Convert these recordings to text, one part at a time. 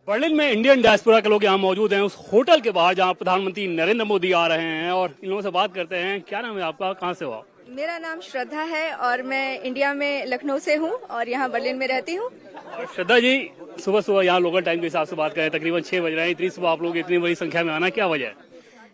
Berlin में Indian diaspora के लोग यहाँ मौजूद हैं उस होटल के बाहर जहाँ प्रधानमंत्री नरेंद्र मोदी आ रहे हैं और इन लोगों से बात करते हैं। क्या नाम है आपका, कहाँ से हो आप? मेरा नाम श्रद्धा है और मैं इंडिया में लखनऊ से हूँ और यहाँ बर्लिन में रहती हूँ। और श्रद्धा जी, सुबह सुबह यहाँ लोकल टाइम के हिसाब से बात करें, तकरीबन 6 बज रहे हैं, इतनी सुबह आप लोग इतनी बड़ी संख्या में आना, क्या वजह है?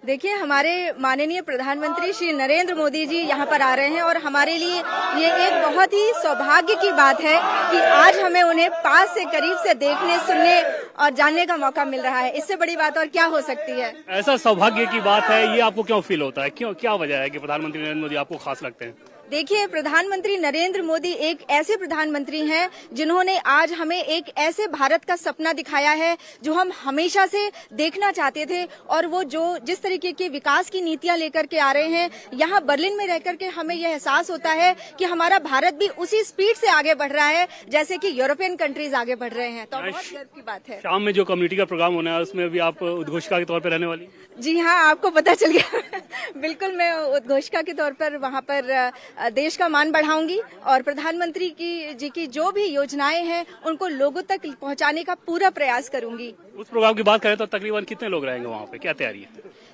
देखिए, हमारे माननीय प्रधानमंत्री श्री नरेंद्र मोदी जी यहाँ पर आ रहे हैं और हमारे लिए ये एक बहुत ही सौभाग्य की बात है कि आज हमें उन्हें पास से, करीब से देखने, सुनने और जानने का मौका मिल रहा है। इससे बड़ी बात और क्या हो सकती है? ऐसा सौभाग्य की बात है, ये आपको क्यों फील होता है, क्यों, क्या वजह है कि प्रधानमंत्री नरेंद्र मोदी आपको खास लगते हैं? देखिए, प्रधानमंत्री नरेंद्र मोदी एक ऐसे प्रधानमंत्री हैं जिन्होंने आज हमें एक ऐसे भारत का सपना दिखाया है जो हम हमेशा से देखना चाहते थे। और वो जो जिस तरीके की विकास की नीतियां लेकर के आ रहे हैं, यहाँ बर्लिन में रहकर के हमें यह एहसास होता है कि हमारा भारत भी उसी स्पीड से आगे बढ़ रहा है जैसे कि यूरोपियन कंट्रीज आगे बढ़ रहे हैं। तो बहुत गर्व की बात है। शाम में जो कम्युनिटी का प्रोग्राम होना है उसमें भी आप उद्घोषिका के तौर पर रहने वाली? जी हाँ, आपको पता चल गया। बिल्कुल, मैं उद्घोषिका के तौर पर वहाँ पर देश का मान बढ़ाऊंगी और प्रधानमंत्री जी की जो भी योजनाएं हैं उनको लोगों तक पहुँचाने का पूरा प्रयास करूंगी। उस प्रोग्राम की बात करें तो तकरीबन कितने लोग रहेंगे वहाँ पे, क्या तैयारी है?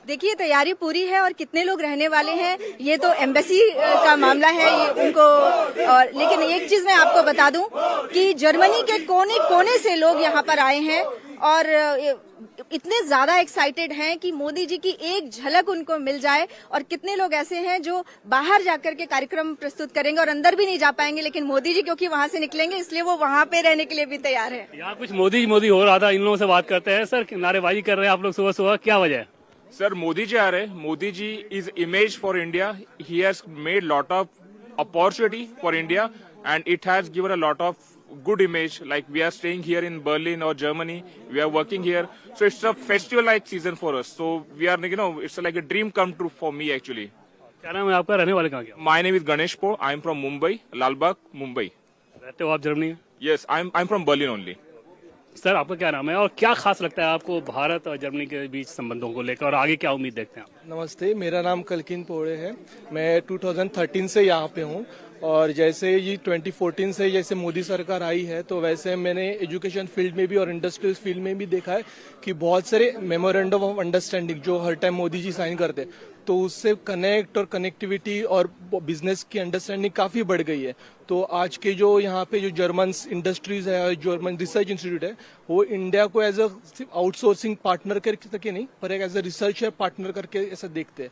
देखिए, तैयारी पूरी है और कितने लोग रहने वाले हैं ये तो एम्बेसी का मामला है, ये उनको। और लेकिन एक चीज मैं आपको बता दूं कि जर्मनी के कोने कोने से लोग यहाँ पर आए हैं और इतने ज्यादा एक्साइटेड हैं कि मोदी जी की एक झलक उनको मिल जाए। और कितने लोग ऐसे हैं जो बाहर जाकर के कार्यक्रम प्रस्तुत करेंगे और अंदर भी नहीं जा पाएंगे, लेकिन मोदी जी क्योंकि वहां से निकलेंगे इसलिए वो वहां पे रहने के लिए भी तैयार है। यहाँ कुछ मोदी मोदी हो रहा था, इन लोगों से बात करते हैं। सर, नारेबाजी कर रहे हैं आप लोग सुबह सुबह, क्या वजह है? सर, मोदी जी आ रहे हैं। Modi ji is image for India. He has made lot of opportunity for India and it has given a lot of good image. Like we are staying here in Berlin or Germany, we are working here, so it's a festival like season for us. So we are, it's like a dream come true for me actually. क्या नाम है आपका, रहने वाले कहाँ के? My name is Ganesh Paul. I'm from Mumbai, Lalbagh, Mumbai. रहते हो आप जर्मनी में? Yes, I'm from Berlin only. Sir, आपका क्या नाम है और क्या खास लगता है आपको भारत और जर्मनी के बीच संबंधों को लेकर और आगे क्या उम्मीद देखते हैं आप? नमस्ते, मेरा नाम कलकिन पोड़े है। मैं 2013 से यहाँ पे हूँ और जैसे ये 2014 से जैसे मोदी सरकार आई है तो वैसे मैंने एजुकेशन फील्ड में भी और इंडस्ट्रियल फील्ड में भी देखा है कि बहुत सारे मेमोरेंडम ऑफ अंडरस्टैंडिंग जो हर टाइम मोदी जी साइन करते हैं तो उससे कनेक्ट और कनेक्टिविटी और बिजनेस की अंडरस्टैंडिंग काफी बढ़ गई है। तो आज के जो यहाँ पे जो जर्मन इंडस्ट्रीज है, जर्मन रिसर्च इंस्टीट्यूट है, वो इंडिया को एज अ सिर्फ आउटसोर्सिंग पार्टनर करके नहीं पर एक एज अ रिसर्चर पार्टनर करके ऐसा देखते हैं।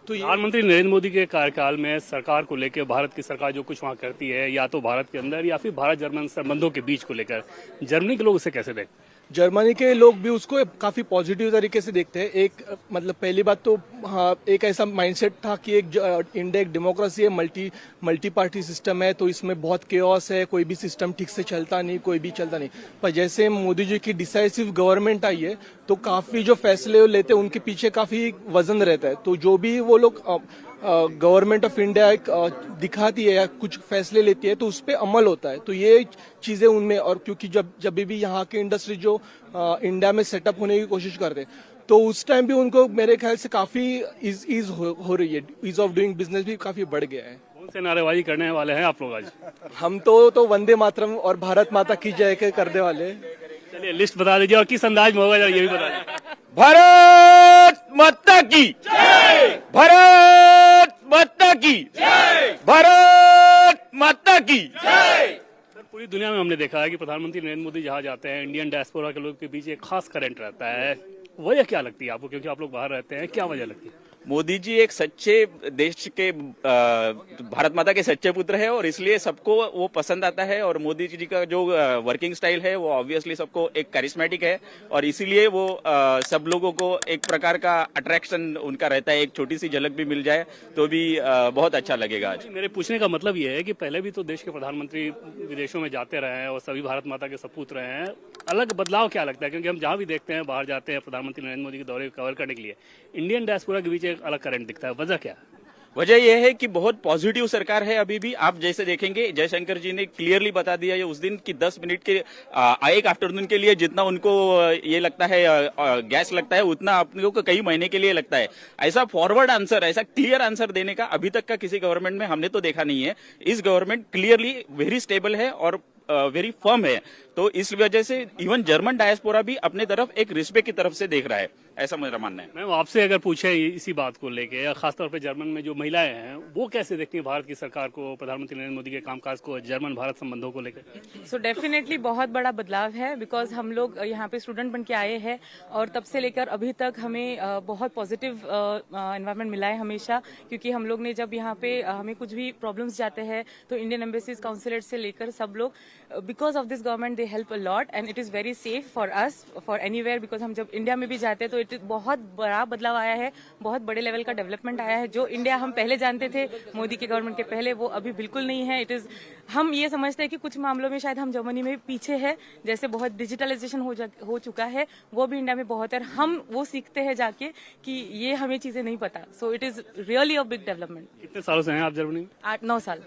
तो प्रधानमंत्री नरेंद्र मोदी के कार्यकाल में सरकार को लेकर, भारत की सरकार जो कुछ वहाँ करती है, या तो भारत के अंदर या फिर भारत जर्मन संबंधों के बीच को लेकर, जर्मनी के लोग उसे कैसे देखते हैं? जर्मनी के लोग भी उसको काफी पॉजिटिव तरीके से देखते हैं। एक मतलब पहली बात तो हाँ, एक ऐसा माइंडसेट था कि इंडिया एक डेमोक्रेसी है, मल्टी पार्टी सिस्टम है, तो इसमें बहुत केओस है, कोई भी सिस्टम ठीक से चलता नहीं, कोई भी चलता नहीं। पर जैसे मोदी जी की डिसाइसिव गवर्नमेंट आई है तो काफी जो फैसले लेते हैं उनके पीछे काफी वजन रहता है। तो जो भी वो लोग गवर्नमेंट ऑफ इंडिया दिखाती है या कुछ फैसले लेती है तो उस पर अमल होता है। तो ये चीजें उनमें, और क्योंकि जब भी यहाँ की इंडस्ट्री जो इंडिया में सेटअप होने की कोशिश करते हैं तो उस टाइम भी उनको मेरे ख्याल से काफी ईज हो रही है, ईज ऑफ डूइंग बिजनेस भी काफी बढ़ गया है। कौन से नारेबाजी करने वाले हैं आप लोग आज? हम तो वंदे मातरम और भारत माता की जय के करने वाले। चलिए लिस्ट बता दीजिए और किस अंदाज में होगा ये भी बता दीजिए। भारत माता की जय, भारत माता की जय, भारत माता की जय। पूरी दुनिया में हमने देखा है कि प्रधानमंत्री नरेंद्र मोदी जहाँ जाते हैं, इंडियन डायस्पोरा के लोग के बीच एक खास करंट रहता है। वजह क्या लगती है आपको, क्योंकि आप लोग बाहर रहते हैं, क्या वजह लगती है? मोदी जी एक सच्चे देश के भारत माता के सच्चे पुत्र है और इसलिए सबको वो पसंद आता है। और मोदी जी का जो वर्किंग स्टाइल है वो ऑब्वियसली सबको एक करिश्मेटिक है और इसीलिए वो सब लोगों को एक प्रकार का अट्रैक्शन उनका रहता है। एक छोटी सी झलक भी मिल जाए तो भी बहुत अच्छा लगेगा। आज मेरे पूछने का मतलब ये है कि पहले भी तो देश के प्रधानमंत्री विदेशों में जाते रहे हैं और सभी भारत माता के सपूत रहे हैं, अलग बदलाव क्या लगता है? क्योंकि हम जहाँ भी देखते हैं, बाहर जाते हैं प्रधानमंत्री नरेंद्र मोदी के दौरे को कवर करने के लिए, इंडियन डायस्पोरा के बीच एक अलग करंट दिखता है। वजह क्या है? वजह यह है कि बहुत पॉजिटिव सरकार है अभी भी। आप जैसे देखेंगे, जयशंकर जी ने क्लियरली बता दिया ये उस दिन कि 10 मिनट के एक आफ्टरनून के लिए जितना उनको ये लगता है गैस लगता है उतना अपने को कई महीने के लिए लगता है। ऐसा फॉरवर्ड आंसर, ऐसा क्लियर आंसर देने का अभी तक का किसी गवर्नमेंट में हमने तो देखा नहीं है। इस गवर्नमेंट क्लियरली वेरी स्टेबल है और वेरी फर्म है। तो इस वजह से इवन जर्मन डायस्पोरा भी अपने तरफ एक रिस्पेक्ट की तरफ से देख रहा है, ऐसा मेरा मानना है। मैम आपसे अगर पूछे इसी बात को लेके, या खासतौर पे जर्मन में जो महिलाएं हैं वो कैसे देखती हैं भारत की सरकार को, प्रधानमंत्री नरेंद्र मोदी के कामकाज को, जर्मन भारत संबंधों को लेकर? सो डेफिनेटली बहुत बड़ा बदलाव है, बिकॉज हम लोग यहाँ पे स्टूडेंट बन के आए हैं और तब से लेकर अभी तक हमें बहुत पॉजिटिव एनवायरनमेंट मिला है हमेशा, क्योंकि हम लोग ने जब यहाँ पे हमें कुछ भी प्रॉब्लम्स जाते हैं तो इंडियन एम्बेसीज काउंसिलेट से लेकर सब लोग, because of this government they help a lot and it is very safe for us for anywhere, because हम जब इंडिया में भी जाते हैं तो इट बहुत बड़ा बदलाव आया है, बहुत बड़े लेवल का डेवलपमेंट आया है। जो इंडिया हम पहले जानते थे मोदी के गवर्नमेंट के पहले, वो अभी बिल्कुल नहीं है। इट इज, हम ये समझते हैं कि कुछ मामलों में शायद हम जर्मनी में पीछे है, जैसे बहुत डिजिटलाइजेशन हो चुका है, वो भी इंडिया में बहुत है, हम वो सीखते हैं जाके कि ये हमें चीजें नहीं पता। So it is really a big development. कितने सालों से हैं आप जर्मनी में? 8-9 साल।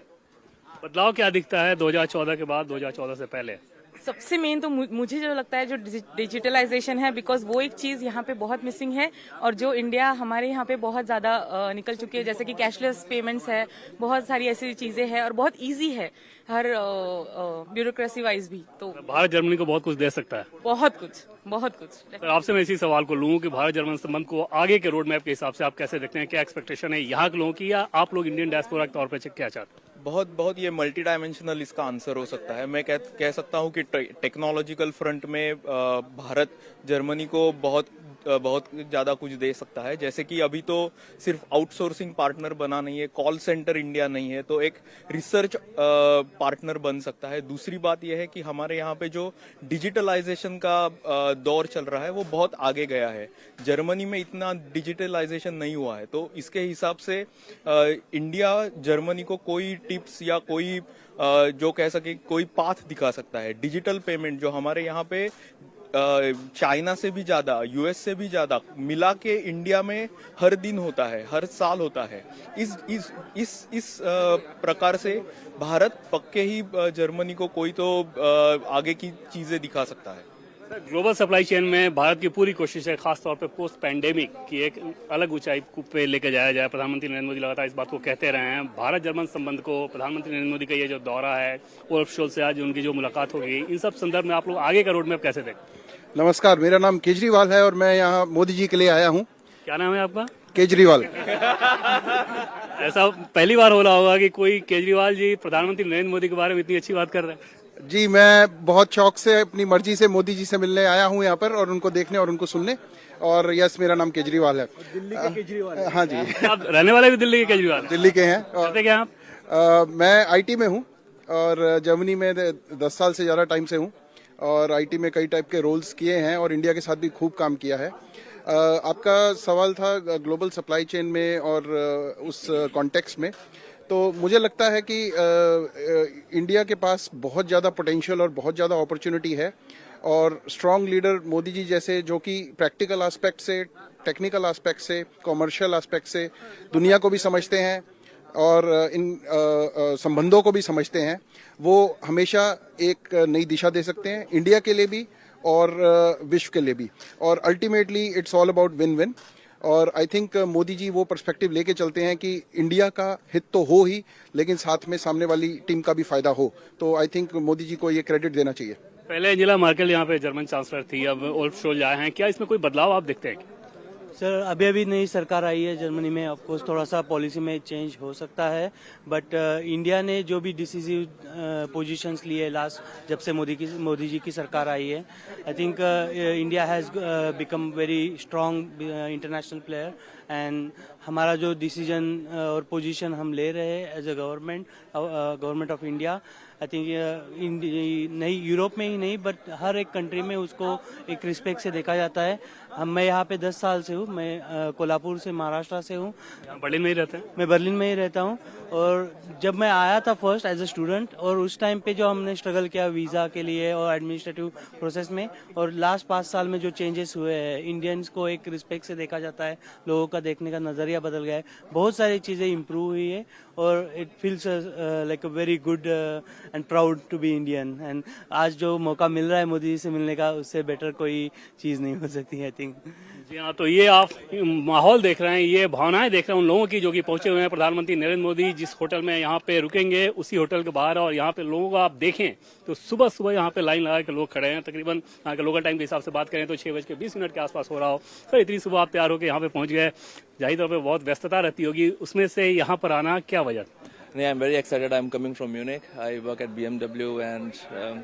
बदलाव क्या दिखता है 2014 के बाद, 2014 से पहले? सबसे मेन तो मुझे जो लगता है जो डिजिटलाइजेशन है, बिकॉज वो एक चीज यहाँ पे बहुत मिसिंग है, और जो इंडिया हमारे यहाँ पे बहुत ज्यादा निकल चुकी है, जैसे कि कैशलेस पेमेंट्स है, बहुत सारी ऐसी चीजें हैं और बहुत इजी है हर ब्यूरोक्रेसी वाइज भी। तो भारत जर्मनी को बहुत कुछ दे सकता है, बहुत कुछ। सर आपसे मैं इसी सवाल को लूं कि भारत जर्मन संबंध को आगे के रोड मैप के हिसाब से आप कैसे देखते हैं? क्या एक्सपेक्टेशन है यहाँ के लोगों की, या आप लोग इंडियन डायस्पोरा के तौर पर क्या चाहते हैं? बहुत ये मल्टी डायमेंशनल इसका आंसर हो सकता है। मैं कह सकता हूँ कि टेक्नोलॉजिकल फ्रंट में भारत जर्मनी को बहुत ज्यादा कुछ दे सकता है। जैसे कि अभी तो सिर्फ आउटसोर्सिंग पार्टनर बना नहीं है, कॉल सेंटर इंडिया नहीं है, तो एक रिसर्च पार्टनर बन सकता है। दूसरी बात यह है कि हमारे यहाँ पे जो डिजिटलाइजेशन का दौर चल रहा है वो बहुत आगे गया है। जर्मनी में इतना डिजिटलाइजेशन नहीं हुआ है, तो इसके हिसाब से इंडिया जर्मनी को कोई टिप्स या कोई जो कह सके कोई पाथ दिखा सकता है। डिजिटल पेमेंट जो हमारे यहाँ पे चाइना से भी ज्यादा, यूएस से भी ज्यादा मिला के इंडिया में हर दिन होता है, हर साल होता है। इस प्रकार से भारत पक्के ही जर्मनी को कोई तो आगे की चीजें दिखा सकता है। ग्लोबल सप्लाई चेन में भारत की पूरी कोशिश है, खासतौर पे पोस्ट पैंडेमिक की एक अलग ऊंचाई पे लेकर जाया जाए। प्रधानमंत्री नरेंद्र मोदी लगातार इस बात को कहते रहे हैं। भारत जर्मन संबंध को प्रधानमंत्री नरेंद्र मोदी का ये जो दौरा है, ओल्फ शोल्ज से आज उनकी जो मुलाकात होगी, इन सब संदर्भ में आप लोग आगे का रोड मैप कैसे देखते? नमस्कार, मेरा नाम केजरीवाल है और मैं यहाँ मोदी जी के लिए आया हूँ। क्या नाम है आपका? केजरीवाल। ऐसा पहली बार हो रहा होगा कि कोई केजरीवाल जी प्रधानमंत्री नरेंद्र मोदी के बारे में इतनी अच्छी बात कर रहे हैं। जी, मैं बहुत शौक से अपनी मर्जी से मोदी जी से मिलने आया हूँ यहाँ पर, और उनको देखने और उनको सुनने। और यस, मेरा नाम केजरीवाल है। दिल्ली के केजरीवाल? हाँ जी। आप रहने वाले भी दिल्ली के केजरीवाल? दिल्ली के हैं। करते क्या आप? मैं आईटी में हूँ और जर्मनी में 10 साल से ज्यादा टाइम से हूँ, और आईटी में कई टाइप के रोल्स किए हैं और इंडिया के साथ भी खूब काम किया है। आपका सवाल था ग्लोबल सप्लाई चेन में और उस कॉन्टेक्स्ट में, तो मुझे लगता है कि इंडिया के पास बहुत ज़्यादा पोटेंशियल और बहुत ज़्यादा अपॉर्चुनिटी है, और स्ट्रॉन्ग लीडर मोदी जी जैसे, जो कि प्रैक्टिकल एस्पेक्ट से, टेक्निकल एस्पेक्ट से, कॉमर्शियल एस्पेक्ट से दुनिया को भी समझते हैं और इन संबंधों को भी समझते हैं, वो हमेशा एक नई दिशा दे सकते हैं इंडिया के लिए भी और विश्व के लिए भी। और ultimately it's all about win win. और आई थिंक मोदी जी वो पर्सपेक्टिव लेके चलते हैं कि इंडिया का हित तो हो ही, लेकिन साथ में सामने वाली टीम का भी फायदा हो। तो आई थिंक मोदी जी को ये क्रेडिट देना चाहिए। पहले एंजेला मर्केल यहाँ पे जर्मन चांसलर थी, अब ओल्फ शोल्ज आए हैं। क्या इसमें कोई बदलाव आप देखते हैं? सर, अभी नई सरकार आई है जर्मनी में, ऑफ कोर्स थोड़ा सा पॉलिसी में चेंज हो सकता है, बट इंडिया ने जो भी डिसीजिव पोजीशंस लिए लास्ट, जब से मोदी जी की सरकार आई है, I think India has become very strong international player. And हमारा जो डिसीजन और पोजीशन हम ले रहे हैं as a government of India, I think नई यूरोप में ही नहीं बट हर एक कंट्री में उसको एक रिस्पेक्ट से देखा जाता है। मैं यहाँ पे 10 साल से हूँ, मैं कोल्हापुर से, महाराष्ट्र से हूँ। बर्लिन में ही रहते हैं? मैं बर्लिन में ही रहता हूँ। और जब मैं आया था फर्स्ट एज अ स्टूडेंट, और उस टाइम पे जो हमने स्ट्रगल किया वीज़ा के लिए और एडमिनिस्ट्रेटिव प्रोसेस में, और लास्ट 5 साल में जो चेंजेस हुए हैं, इंडियंस को एक रिस्पेक्ट से देखा जाता है, लोगों का देखने का नज़रिया बदल गया है, बहुत सारी चीज़ें इम्प्रूव हुई है और it feels like a very good and proud to be Indian. And आज जो मौका मिल रहा है मोदी जी से मिलने का, उससे बेटर कोई चीज़ नहीं हो सकती आई थिंक। जी हाँ, तो ये आप माहौल देख रहे हैं, ये भावनाएं देख रहे हैं उन लोगों की जो कि पहुंचे हुए हैं। प्रधानमंत्री नरेंद्र मोदी जिस होटल में यहाँ पे रुकेंगे उसी होटल के बाहर, और यहाँ पे लोगों को आप देखें तो सुबह सुबह यहाँ पे लाइन लगा के लोग खड़े हैं। तकरीबन यहाँ के लोकल टाइम के हिसाब से बात करें तो 6:20 के आसपास हो रहा हो। तो इतनी सुबह आप तैयार होकर यहाँ पे पहुंच गए, जाहिर तौर पर बहुत व्यस्तता रहती होगी, उसमें से यहाँ पर आना क्या वजह? I'm very excited. I'm coming from Munich. I work at BMW and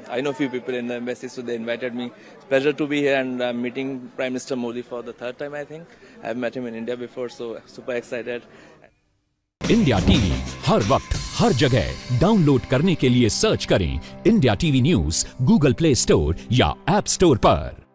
I know a few people in the embassy, so they invited me. It's a pleasure to be here, and I'm meeting Prime Minister Modi for the third time, I think. I've met him in India before, so super excited. India TV हर वक्त हर जगह download करने के लिए search करें India TV news Google Play Store या app store पर।